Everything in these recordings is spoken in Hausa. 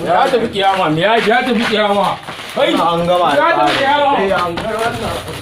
ya tafi kiyama me ya tafi kiyama kai an gama ya tafi kiyama an karwata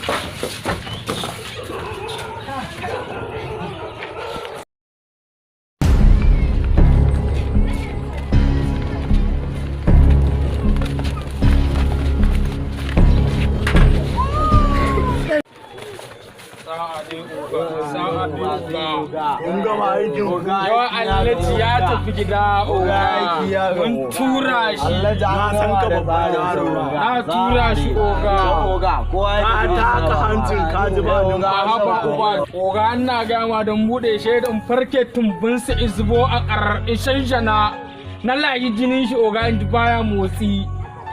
yawa allaci ya tafi gida oga mun tura shi na san ka babba yaro na tura shi oga kowa ya taka hancin kaji ba oga haba oga ina gama don bude shaidan farke tumbinsa izbo a ƙarƙashin shana na layi jinin shi oga inda baya motsi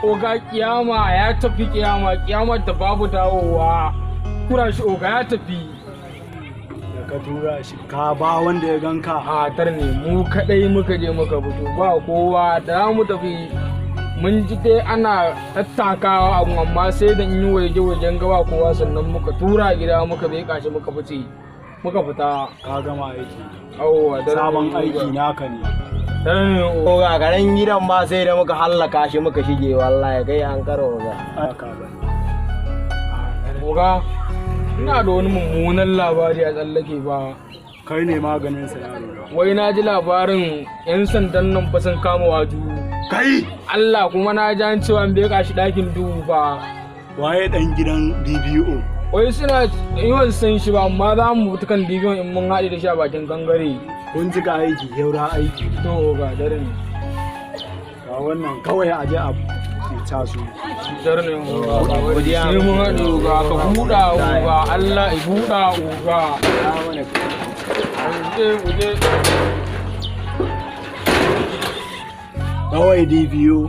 oga kiyama ya tafi kiyama da babu dawowa tura shi oga ya tafi ka tura shi ka ba wanda ya ganka a tar ne mu kadai muka je muka fito ba kowa da mu tafi mun ji dai ana tattakawa amma sai da yi wajen gaba kowa sannan muka tura gida muka bai kashi muka fice muka fita ka gama aiki sabon aiki naka ne oga garin gidan ba sai da muka hallaka shi muka shige wallahi kai an karo oga ina da wani mummunan labari a tsallake ba kai ne maganin sa yaro wai na ji labarin yan sandan nan fa sun kama waju kai Allah kuma na ji an cewa bai kashi dakin duhu ba waye dan gidan DBO wai suna yawan san shi ba amma za mu mutu kan DBO in mun haɗe da shi a bakin gangare kun ji ka aiki yaura aiki to ga dare ne ga wannan kawai a je a taso dare ne sai mun haɗe ga ka buɗa ga Allah ya buɗa ga kawai DBO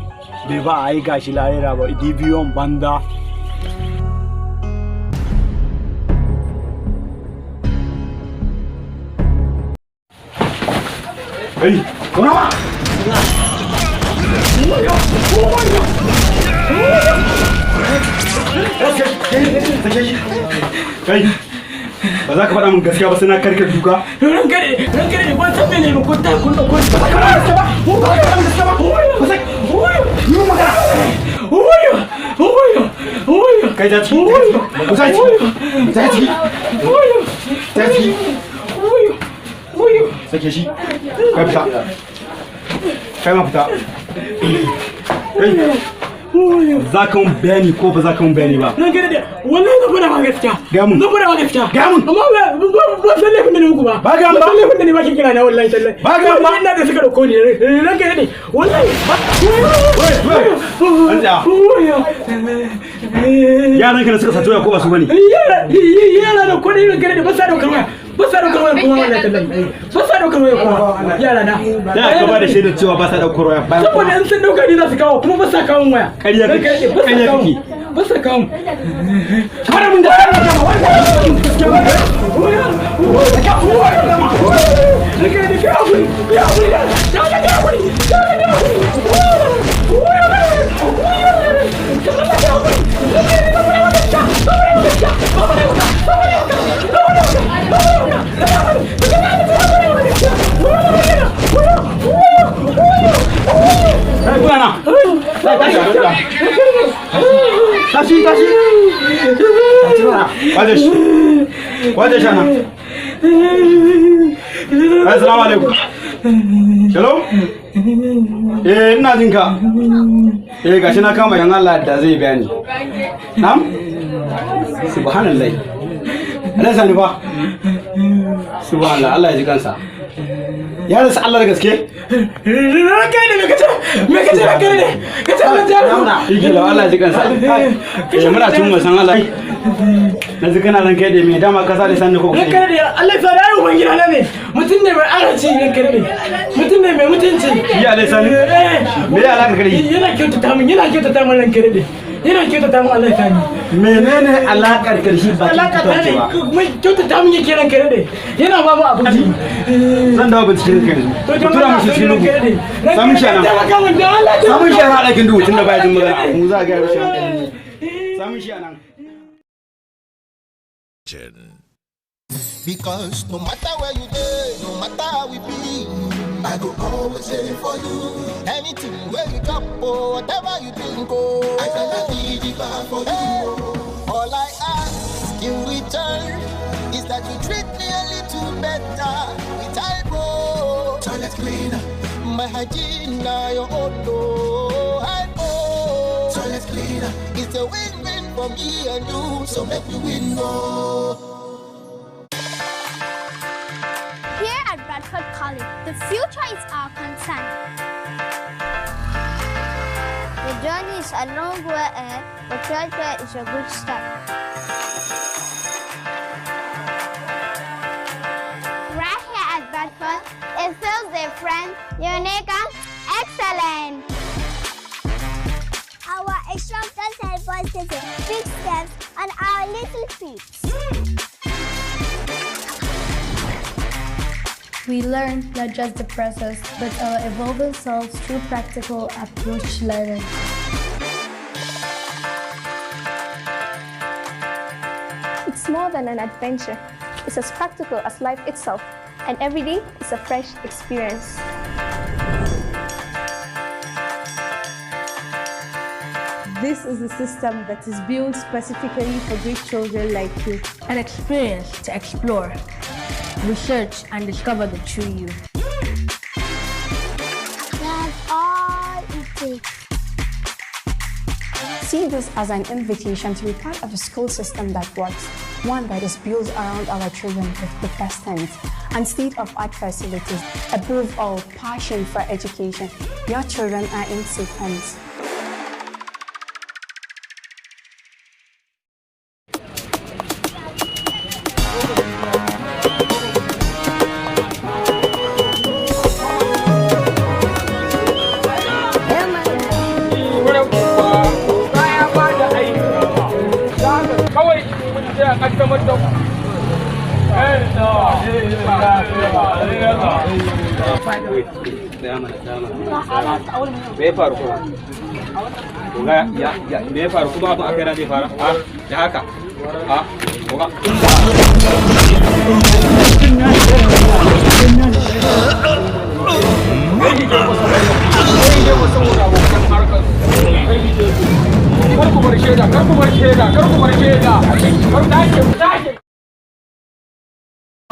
bai ba a yi gashi lahira ba DBO banda hey kuma kai ba za ka faɗa min gaskiya ba sai na karkar duka ran kare ban san me ne ba kun ta kun da kun ba ka ba ba ko ba ka gaskiya ba ko sai yi magana kai ta ci ku sai ci sake shi kai fita kai ma fita za ka mun bayani ko ba za ka mun bayani ba ran kare da wallahi na fara ma gaskiya ga mun amma ba san laifin da ne muku ba ba ga ba laifin da ne ba kin kira na wallahi tallahi ba ga ba ina da suka dauko ni ran kare ne wallahi yaran ka da suka sato ya ko ba su bane yara da kudi ran kare da ba sa daukar waya ba sa daukar waya kuma wallahi tallahi ba sa daukar waya kuma yara na da ka ba da shaidar cewa ba sa daukar waya saboda in sun dauka ni za su kawo kuma ba sa kawo waya ƙarya kake ba sa kawo kada mun da tashi kwaje shana assalamu alaikum hello ina jinka gashi na kama yan Allah da zai bayani na'am subhanallah Allah sani fa subhanallah Allah ya ji kansa ya rasa Allah da gaske kai ne me kace kai ne kace Allah ya nuna yake da Allah ya ji kansa muna cin wasan Allah na ji kana ran kai da me dama ka sale sanni ko kai ne Allah ya da uban gida ne mutum ne mai araci ne kai ne mutum ne mai mutunci ya Allah sani me ya alaka kai yana kyautata min ran kai ne Yana kyautata min Allah ya kani. Menene alakar karshe ba ki Alaka ta ne mai kyautata min yake ranka dade. Yana ba mu abinci. Zan dawo binciken ka yanzu. To Tura mishi cikin lugu. Samun shi nan. Samun shi nan ɗakin duhu tunda baya jin magana. Mu za ga rashin hankali. Samun shi nan. Because no matter where you go, no matter how we be, I go always there for you. Anything where you drop or whatever you think, oh, I cannot be the bar for you. All I ask in return is that you treat me a little better with eyebrow. Toilet cleaner, my hygiene now your own no eyebrow. Toilet cleaner, it's a win-win for me and you, so make me win more. Here at Bradford College, the future is our concern. The journey is a long way ahead, but right there is a good start. Right here at Bradford, it feels different, unique, and excellent. Our instructors help us to take big steps on our little feet. We learn not just the process, but our evolving selves through practical approach learning. It's more than an adventure. It's as practical as life itself, and every day is a fresh experience. This is a system that is built specifically for great children like you. An experience to explore, research, and discover the true you. That's all it takes. See this as an invitation to be part of a school system that works, one that is built around our children with the best things and state-of-art facilities. Above all, passion for education. Your children are in safe hands. Me faru kuma? Koga ya me faru kuma abin akai na zai fara? Ah, da haka. Ah, koga.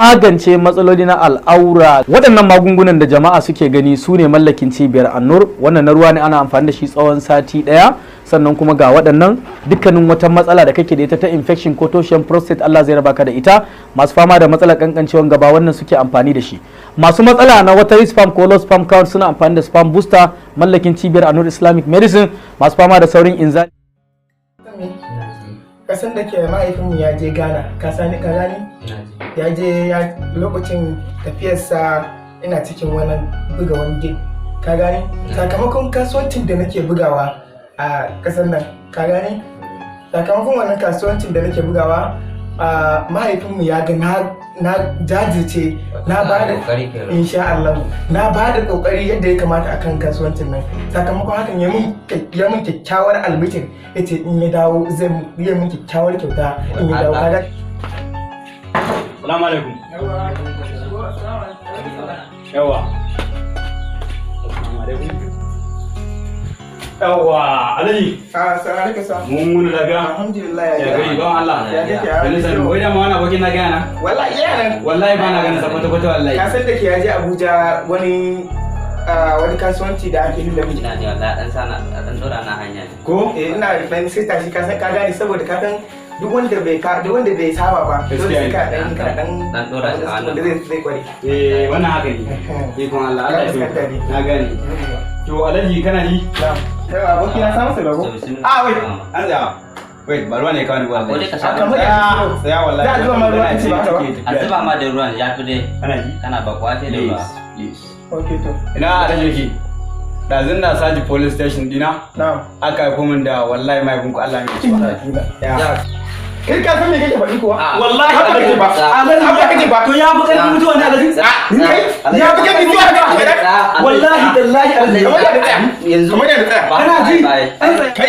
Magance matsaloli na al'aura. Waɗannan magungunan da jama'a suke gani su ne mallakin cibiyar Annur. Wannan na ruwa ne, ana amfani da shi tsawon sati ɗaya. Sannan kuma ga waɗannan dukkanin wata matsala da kake da ita ta infection ko toshen prostate, Allah zai raba ka da ita. Masu fama da matsalar kankancewan gaba wannan suke amfani da shi. Masu matsala na watery sperm ko low sperm count suna amfani da sperm booster mallakin cibiyar Annur Islamic Medicine. Masu fama da saurin inzali. Kasan da ke mahaifinmu ya je Ghana, ka gani? Ya je lokacin tafiyarsa ina cikin wani buga wani game, ka gani? Sakamakon kasuwancin da nake bugawa a kasar nan, ka gani? Sakamakon wannan kasuwancin da nake bugawa, mahaifinmu ya ga na jajirce, na ba da insha Allah, na ba da kokari yadda ya kamata akan kasuwancin nan. Sakamakon hakan ya mun kyakkyawar albitin, yace in ya dawo zai yi mun kyakkyawar kyauta in ya dawo. Kaga Assalamu alaikum. Yawa. Yawa, Alhaji. Assalamu alaikum. Mun daga. Alhamdulillah Ya gari ba Allah. Ya kake ya. Wani sai wai da ma wani abokin na gana. Wallahi yana. Wallahi ba na ganin sa kwata wallahi. Ka san da ke yaje Abuja wani kasuwanci da ake yi da miji. Ina ne wallahi dan sana dan dora na hanya ne. Ko? Ina dan sai tashi ka san ka gane saboda ka san duk wanda bai saba ba to sai ka dan dora shi a nan da zai kware. Wannan haka ne. Ikon Allah Allah ya na gane. To Alhaji kana ji? Na'am. Aboki na samu sai rago. Wait, an da. Wait, ba ruwa ne kawai ba. Ko dai ka sha. Tsaya wallahi. Za a zuba ma ruwa ci ba ta ba. A zuba ma da ruwan ya fi dai. Kana ji? Kana bakwa sai da ruwa. Okay to. Ina Alhaji yake? ɗazun na saji police station dina aka yi komin da wallahi mai bunku Allah mai ciwa. Kai ka san me kake faɗi kuwa? Wallahi haka kake ba. Haka kake ba. To ya fi ƙarfi mutuwa ne Alhaji. Ya fi ƙarfi mutuwa ne. Wallahi tallahi Alhaji. Yanzu kana ji?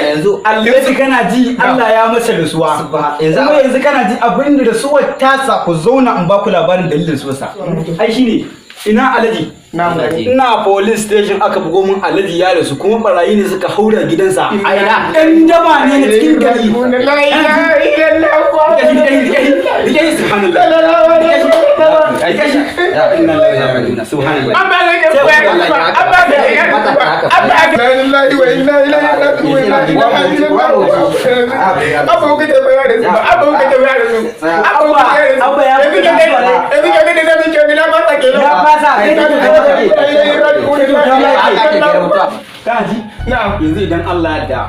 Yanzu Alhaji kana ji Allah ya masa rasuwa. Kuma yanzu kana ji abinda da suwa tasa ku zauna in ba ku labarin dalilin suwarsa. Ai shine ina Alhaji. Ina police station aka bugo mun Alhaji ya rasu kuma barayi ne suka haura gidansa. A ina ɗan daba ne na cikin gari. Yanzu idan Allah ya da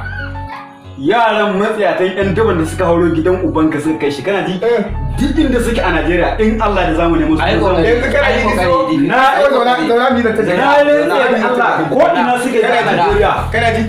yaran matsayatan yan daban da suka hauro gidan ubanka suka kai shi kana ji duk inda suke a Najeriya in Allah da zamu nemo su yanzu kana yi na zauna mi da ta Allah ko ina suke a Najeriya kana ji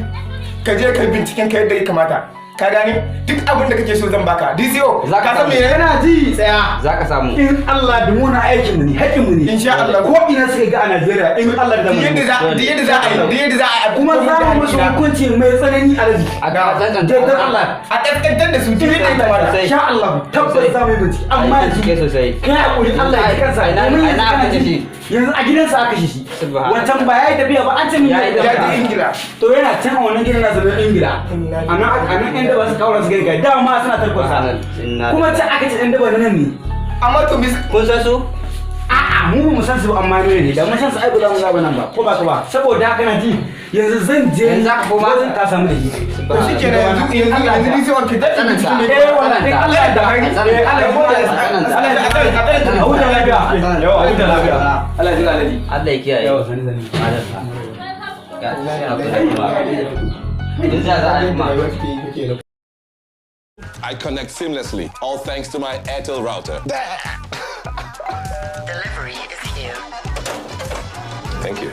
ka je ka binciken ka yadda ya kamata ka gani duk abin da kake so zan baka DCO ka san me kana ji tsaya zaka samu in Allah da mu na aikin mu ne hakkin mu ne insha Allah ko ina suka ga a Najeriya in Allah da mu yadda za a yi kuma za mu musu hukunci mai tsanani Alhaji a ga dan Allah a kaskantar da su duk yadda ya kamata insha Allah tabbas za mu yi bincike amma yanzu sosai kai hakuri Allah ya kansa ina aka shi yanzu a gidansa aka shi wancan ba yayi tafiya ba an ce mun yayi tafiya Ingila to yana can a wannan gidan na zama Ingila anan da ba su kawo su gari dama suna tarkwasa kuma ta aka ce ɗan daba nan ne amma to kun san su a'a mu san su amma ne da mun san su ai ba za mu zaba nan ba ko ba ka ba saboda haka na ji yanzu zan je yanzu aka koma zan ka samu da shi to shikenan yanzu ni sai wanke da tsanan sa wallahi Allah ya da hari Allah ya huta lafiya yawa huta lafiya Allah ya ji Allah ya kiyaye yawa sani I connect seamlessly, all thanks to my Airtel router. Delivery is here. Thank you.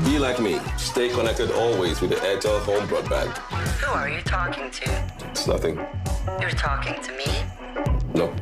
Be like me. Stay connected always with the Airtel home broadband. Who are you talking to? It's nothing. You're talking to me? No.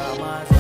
Sama